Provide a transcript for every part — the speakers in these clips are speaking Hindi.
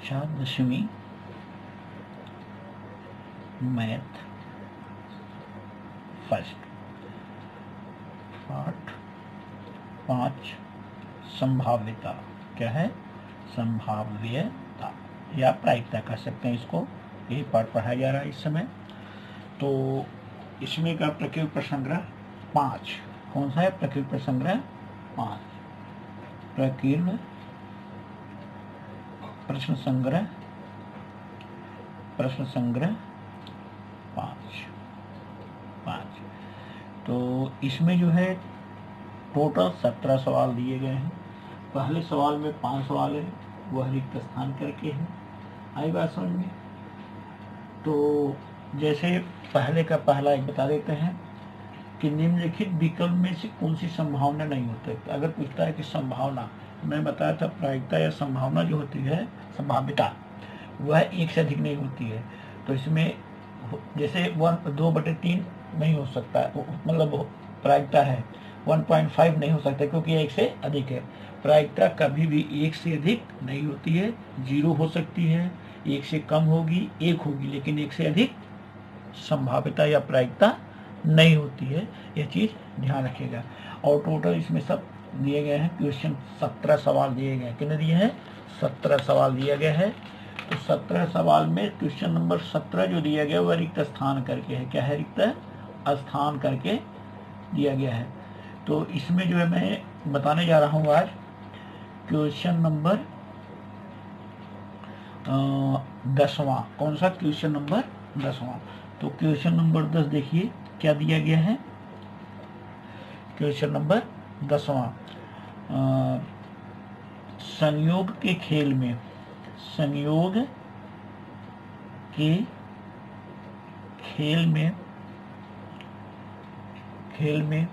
कक्षा 10वीं मैथ फर्स्ट, पाठ 5 संभाव्यता। क्या है? संभाव्यता या प्रायिकता कह सकते हैं इसको। यही पाठ पढ़ाया जा रहा है इस समय। तो इसमें का प्रकीर्णन प्रसंग्रह 5 कौन सा है? प्रकीर्णन प्रसंग्रह 5, प्रकीर्णन प्रश्न संग्रह 5। तो इसमें जो है टोटल 17 सवाल दिए गए हैं। पहले सवाल में 5 सवाल है, वह रिक्त स्थान करके है। आई बात समझ में? तो जैसे पहले का पहला एक बता देते हैं कि निम्नलिखित विकल्प में से कौन सी संभावना नहीं होती। तो अगर पूछता है कि संभावना, मैं बताया था प्रायिकता या संभावना जो होती है, संभाव्यता, वह एक से अधिक नहीं होती है। तो इसमें जैसे 2/3 नहीं हो सकता, मतलब प्रायिकता है 1.5 नहीं हो सकता क्योंकि एक से अधिक है। प्रायिकता कभी भी एक से अधिक नहीं होती है, 0 हो सकती है, एक से कम होगी, 1 होगी, लेकिन एक से अधिक संभाव्यता या प्रायिकता नहीं होती है। यह चीज ध्यान रखिएगा। और टोटल इसमें सब दिए गए हैं क्वेश्चन, 17 सवाल दिए गए हैं। कितने दिए हैं? 17 सवाल दिया गया है। तो 17 सवाल में क्वेश्चन नंबर 17 जो दिया गया वह रिक्त स्थान करके है। क्या है? रिक्त स्थान करके दिया गया है। तो इसमें जो है मैं बताने जा रहा हूँ आज क्वेश्चन नंबर 10वां। कौन सा? क्वेश्चन नंबर 10वां। तो क्वेश्चन नंबर 10 देखिए क्या दिया गया है। क्वेश्चन नंबर 10वां, संयोग के खेल में, संयोग के खेल में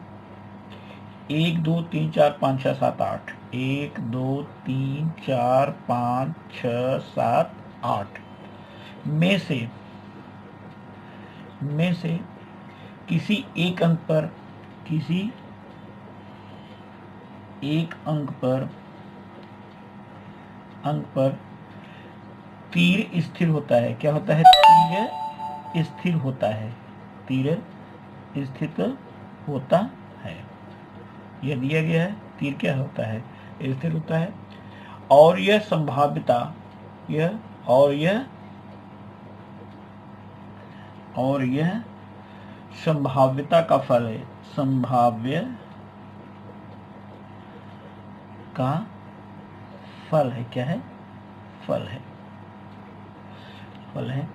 1 2 3 4 5 6 7 8, 1 2 3 4 5 6 7 8 में से किसी एक अंक पर तीर स्थिर होता है। क्या होता है? तीर स्थिर होता है। तीर स्थित होता है, यह दिया गया है। तीर क्या होता है? स्थिर होता है। और यह संभाव्यता, और यह संभाव्यता का फल है। संभाव्य का फल है। क्या है? फल है।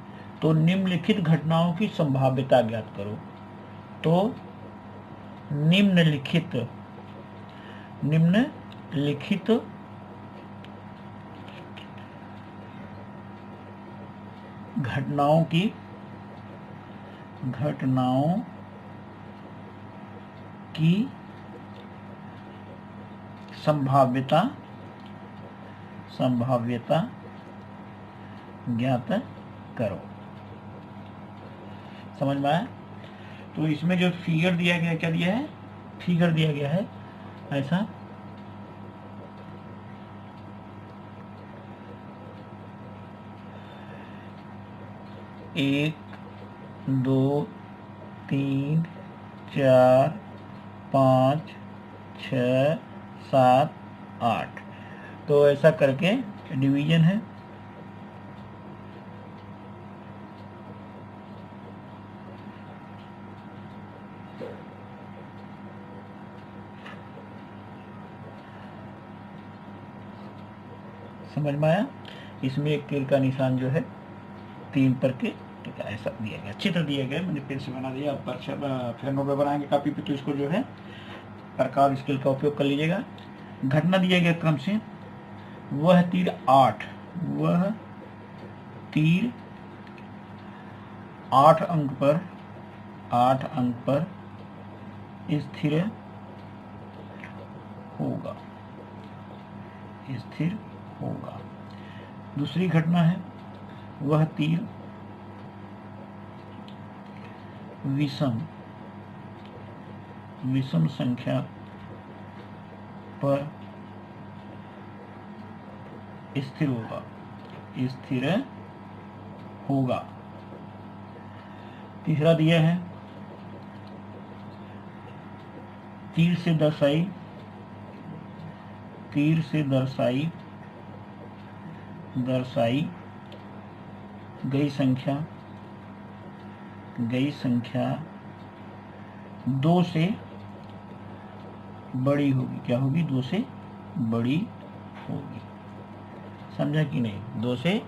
तो निम्नलिखित घटनाओं की संभाव्यता ज्ञात करो। तो निम्नलिखित घटनाओं की संभाव्यता ज्ञात करो। समझ में आया? तो इसमें जो फिगर दिया गया, क्या दिया है? फिगर दिया गया है ऐसा, एक 2 3 4 5 6 7 8। तो ऐसा करके डिवीजन है। समझ में आया? इसमें एक तीर का निशान जो है 3 पर के ऐसा दिया गया, चित्र दिया गया। मैंने पेन से बना दिया। पर फिर नोट बनाएंगे कापी पे, तो इसको जो है प्रकार स्केल का उपयोग कर लीजिएगा। घटना दिया गया क्रम से, वह तीर 8 अंक पर स्थिर होगा। दूसरी घटना है, वह तीर विषम संख्या पर स्थिर होगा। स्थिर होगा। तीसरा दिया है तीर से दर्शाई गई संख्या 2 से बड़ी होगी। क्या होगी? 2 से बड़ी होगी। समझा कि नहीं? 2 से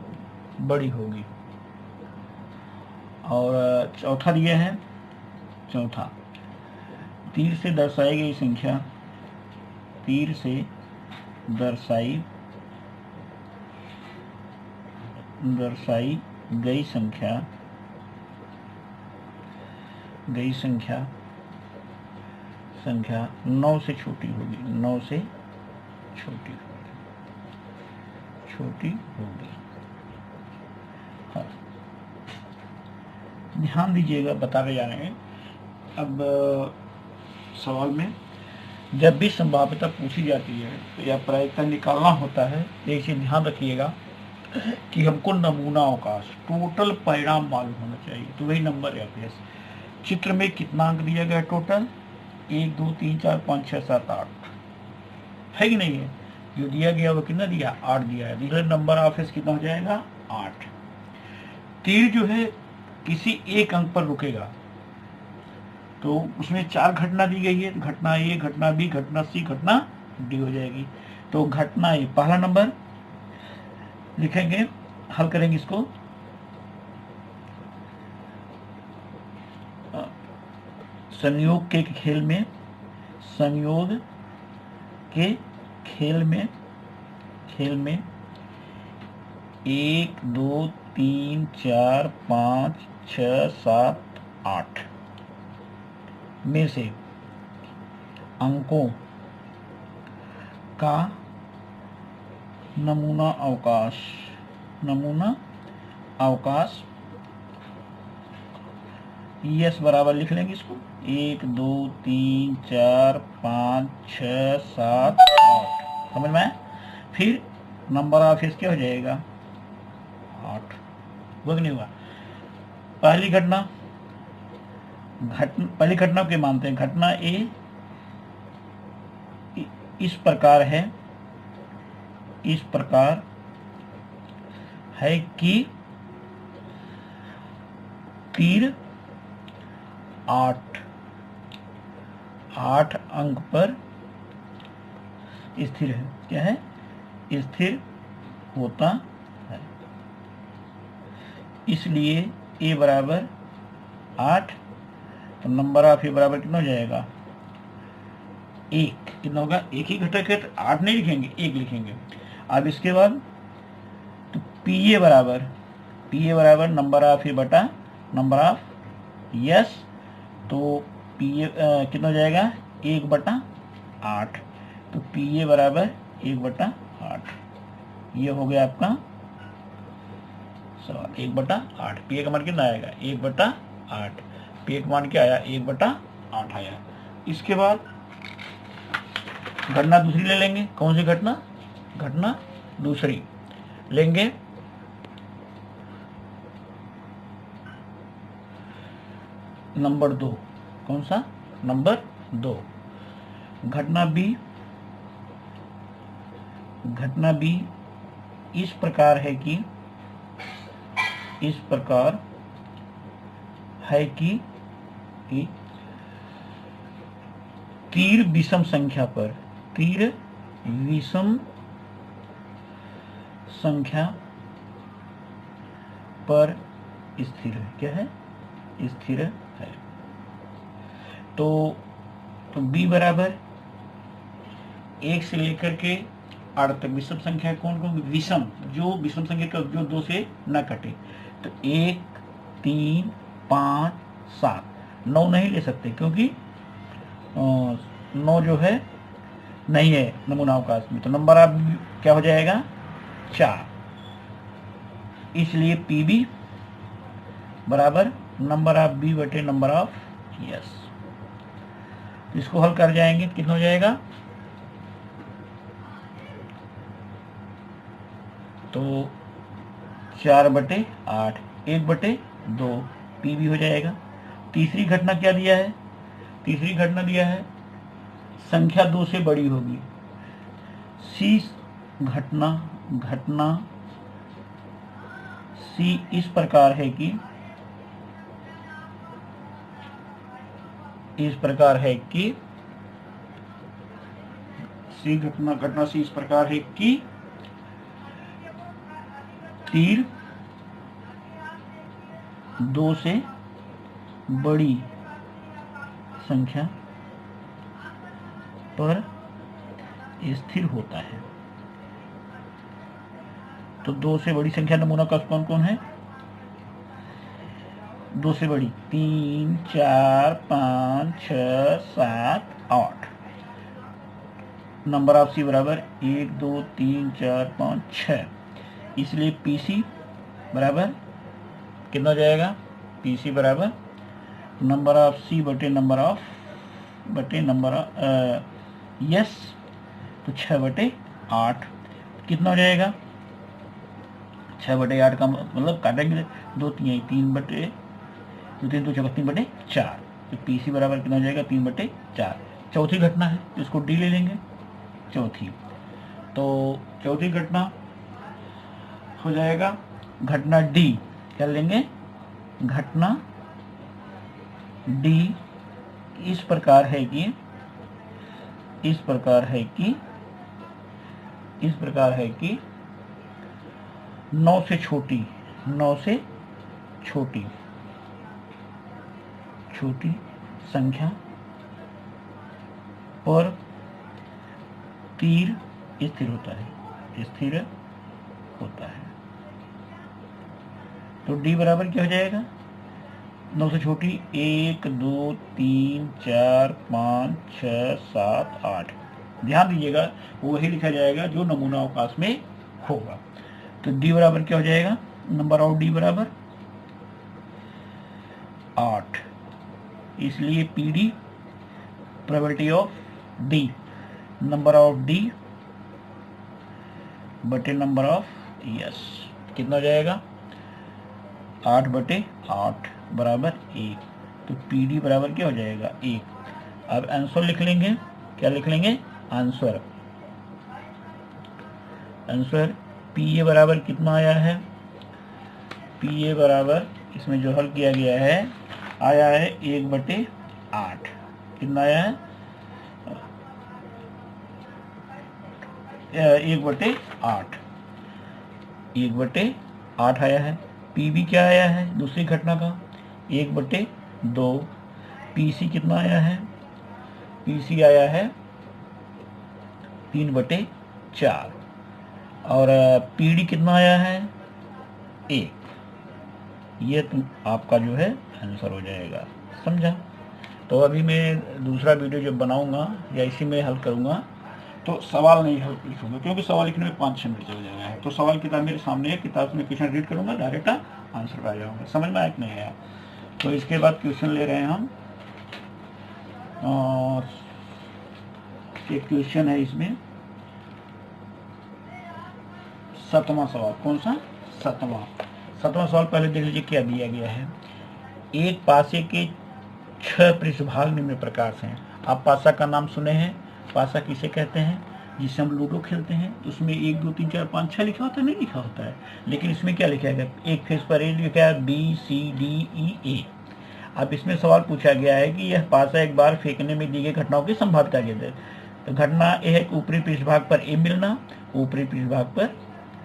बड़ी होगी। और चौथा दिया है, चौथा, तीर से दर्शाई गई संख्या, तीर से दर्शाई गई संख्या 9 से छोटी होगी। 9 से छोटी होगी। हाँ, ध्यान दीजिएगा, बताते जा रहे हैं। अब सवाल में जब भी संभाव्यता पूछी जाती है तो या प्रायिकता निकालना होता है, एक चीज ध्यान रखिएगा कि हमको नमूना अवकाश, टोटल परिणाम मालूम होना चाहिए। तो वही नंबर है। चित्र में कितना अंक दिया गया? टोटल 1 2 3 4 5 6 7 8 है कि नहीं है? जो दिया गया वो कितना दिया? 8 दिया है। दूसरे नंबर ऑफ फेस कितना हो जाएगा? 8। तीर जो है किसी एक अंक पर रुकेगा, तो उसमें 4 घटना दी गई है। घटना ए, घटना बी, घटना सी, घटना डी हो जाएगी। तो घटना ए पहला नंबर लिखेंगे, हल करेंगे इसको। संयोग के खेल में 1 2 3 4 5 6 7 8 में से अंकों का नमूना अवकाश यस बराबर लिख लेंगे इसको। 1 2 3 4 5 6 7 8 समझ में आया? फिर नंबर ऑफ फेस क्या हो जाएगा? 8। वो नहीं हुआ। पहली घटना के मानते हैं। घटना ए इस प्रकार है कि तीर 8 अंक पर स्थिर है। क्या है? स्थिर होता है। इसलिए ए बराबर 8, तो नंबर ऑफ ए बराबर कितना हो जाएगा? 1। कितना होगा? एक ही घटक है तो 8 नहीं लिखेंगे, 1 लिखेंगे। अब इसके बाद तो पी ए बराबर नंबर ऑफ ए बटा नंबर ऑफ यस, तो पी ए कितना हो जाएगा? 1/8। तो पी ए बराबर 1/8। ये हो गया आपका सवाल। 1/8। पी ए का मान कितना आएगा? 1/8। पी ए का मान क्या आया? 1/8 आया। इसके बाद घटना दूसरी ले लेंगे। कौन सी घटना? घटना दूसरी लेंगे। नंबर 2। कौन सा? नंबर 2। घटना बी इस प्रकार है कि तीर विषम संख्या पर स्थिर है। क्या है? स्थिर है। तो बी बराबर 1 से लेकर के 8 तक विषम संख्या कौन? विषम, जो विषम संख्या का जो 2 से न कटे। तो 1 3 5 7 9 नहीं ले सकते, क्योंकि 9 जो है नहीं है नमूना अवकाश में। तो नंबर ऑफ क्या हो जाएगा? 4। इसलिए पी बी बराबर नंबर ऑफ बी बटे नंबर ऑफ यस। इसको हल कर जाएंगे, कितना हो जाएगा? तो 4/8, 1/2 पी भी हो जाएगा। तीसरी घटना क्या दिया है? तीसरी घटना दिया है संख्या 2 से बड़ी होगी। सी घटना सी इस प्रकार है कि सी घटना सी इस प्रकार है कि तीर 2 से बड़ी संख्या पर स्थिर होता है। तो 2 से बड़ी संख्या नमूना का कौन कौन है? 2 से बड़ी 3, 4, 5, 6, 7, 8। नंबर ऑफ सी बराबर 1, 2, 3, 4, 5, 6। इसलिए पीसी बराबर कितना हो जाएगा? पीसी बराबर नंबर ऑफ सी बटे नंबर ऑफ यस, तो 6/8 कितना हो जाएगा? 6/8 का मतलब काटेंगे 2 3 3 2 3/4। तो पीसी बराबर कितना हो जाएगा? 3/4। चौथी घटना है, इसको डी ले लेंगे चौथी। तो चौथी घटना हो जाएगा घटना डी। क्या लेंगे? घटना डी इस प्रकार है कि 9 से छोटी संख्या पर तीर स्थिर होता है। तो डी बराबर क्या हो जाएगा? 9 से छोटी 1, 2, 3, 4, 5, 6, 7, 8। ध्यान दीजिएगा, वही लिखा जाएगा जो नमूना अवकाश में होगा। तो डी बराबर क्या हो जाएगा? नंबर ऑफ डी बराबर 8। इसलिए PD probability of D, number of D बटे नंबर ऑफ यस कितना हो जाएगा? 8/8 बराबर 1। तो पीडी बराबर क्या हो जाएगा? 1। अब आंसर लिख लेंगे। क्या लिख लेंगे? आंसर पीए बराबर कितना आया है? पीए बराबर इसमें जो हल किया गया है आया है 1/8। कितना आया है? 1/8। 1/8 आया है। पीबी क्या आया है दूसरी घटना का? 1/2। पीसी कितना आया है? पीसी आया है 3/4। और पीडी कितना आया है? 1। ये आपका जो है आंसर हो जाएगा। समझा? तो अभी मैं दूसरा वीडियो जब बनाऊंगा या इसी में हल करूंगा तो सवाल नहीं लिखूंगा, क्योंकि सवाल लिखने में 5-6 मिनट चल जाएगा है। तो सवाल किताब मेरे सामने है, किताब में क्वेश्चन रीड करूंगा, डायरेक्ट आंसर पे आ जाऊंगा। समझ में आया कि नहीं आया? तो इसके बाद क्वेश्चन ले रहे हैं हम। एक क्वेश्चन है इसमें 7वां सवाल। कौन सा? 7वां सवाल पहले देख लीजिए क्या दिया गया है। एक पासे के 6 पृष्ठभाग निम्न प्रकार से हैं। आप पासा का नाम सुने हैं? पासा किसे कहते हैं? जिससे हम लूडो खेलते हैं। उसमें 1, 2, 3, 4, 5, 6 लिखा होता है? नहीं लिखा होता है। लेकिन इसमें क्या लिखा है? एक फेस पर ए लिखा है, BCDEA। अब इसमें सवाल पूछा गया है कि यह पासा एक बार फेंकने में दी गई घटनाओं की संभाव्यता क्या है। तो घटना ए है कि ऊपरी पृष्ठभाग पर ए मिलना, ऊपरी पृष्ठभाग पर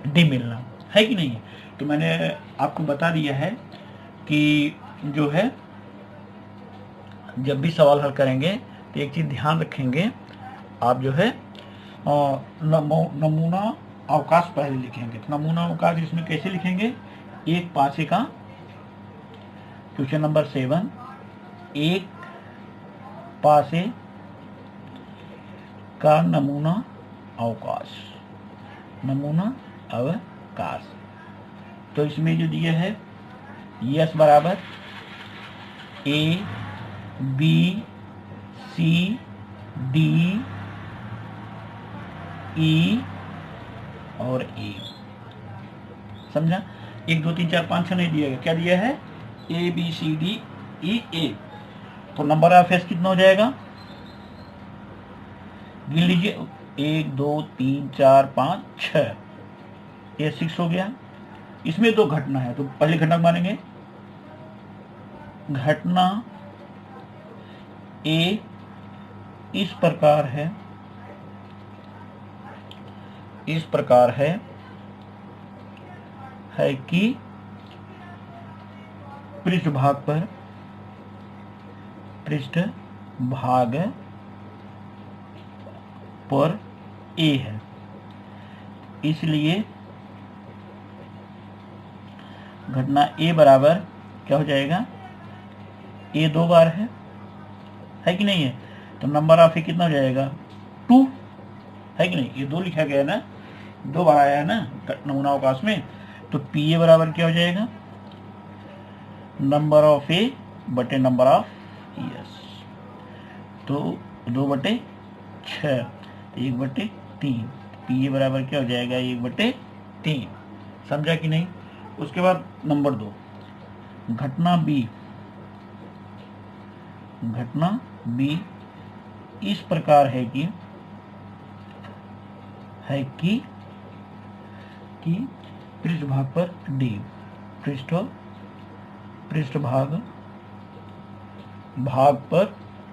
डी मिलना, है कि नहीं? तो मैंने आपको बता दिया है कि जो है जब भी सवाल हल करेंगे तो एक चीज ध्यान रखेंगे, आप जो है नमूना अवकाश पहले लिखेंगे। नमूना अवकाश इसमें कैसे लिखेंगे? एक पासे का, क्वेश्चन नंबर 7, एक पासे का नमूना अवकाश। तो इसमें जो दिया है यस बराबर ABCD E और A। समझा? 1 2 3 4 5 6 नहीं दिया गया, क्या दिया है ABCDEA। तो नंबर ऑफ फेस कितना हो जाएगा, गिन लीजिए 1 2 3 4 5 6, ये 6 हो गया। इसमें तो घटना है तो पहले घटना मानेंगे, घटना ए इस प्रकार है, इस प्रकार है कि पृष्ठभाग पर ए है, इसलिए घटना ए बराबर क्या हो जाएगा, ए 2 बार है कि नहीं है, तो नंबर ऑफ ए कितना हो जाएगा 2, है कि नहीं, ये 2 लिखा गया है ना, 2 बार आया है ना नमूना अवकाश में, तो पी ए बराबर क्या हो जाएगा, नंबर ऑफ ए बटे नंबर ऑफ यस, तो 2/6, 1/3, पी ए बराबर क्या हो जाएगा 1/3, समझा कि नहीं। उसके बाद नंबर 2, घटना बी इस प्रकार है कि पृष्ठभाग पर डी, पृष्ठभाग पर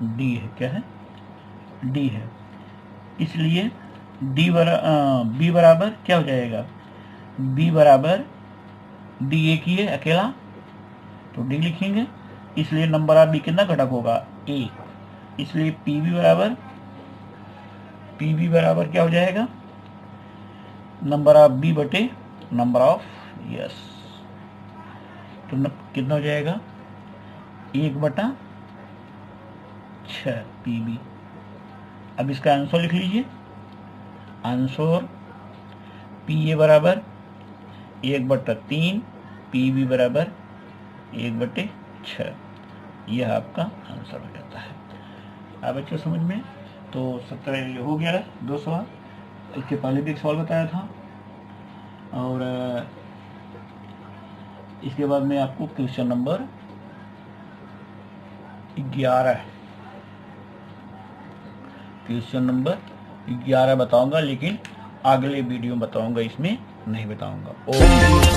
डी है, क्या है डी है, इसलिए बी बराबर क्या हो जाएगा, बी बराबर डी एक ही है अकेला, तो डी लिखेंगे, इसलिए नंबर ऑफ बी कितना घटक होगा ए, इसलिए पीबी बराबर क्या हो जाएगा, नंबर ऑफ बी बटे नंबर ऑफ यस, तो कितना हो जाएगा 1/6 पीबी। अब इसका आंसर लिख लीजिए, आंसर पी ए बराबर 1/3, पीबी बराबर 1/6, यह आपका आंसर हो जाता है। अब बच्चों समझ में, तो 17 हो गया है 2 सवाल, इसके पहले भी एक सवाल बताया था, और इसके बाद मैं आपको क्वेश्चन नंबर 11 बताऊंगा, लेकिन अगले वीडियो में बताऊंगा, इसमें नहीं बताऊंगा। ओके।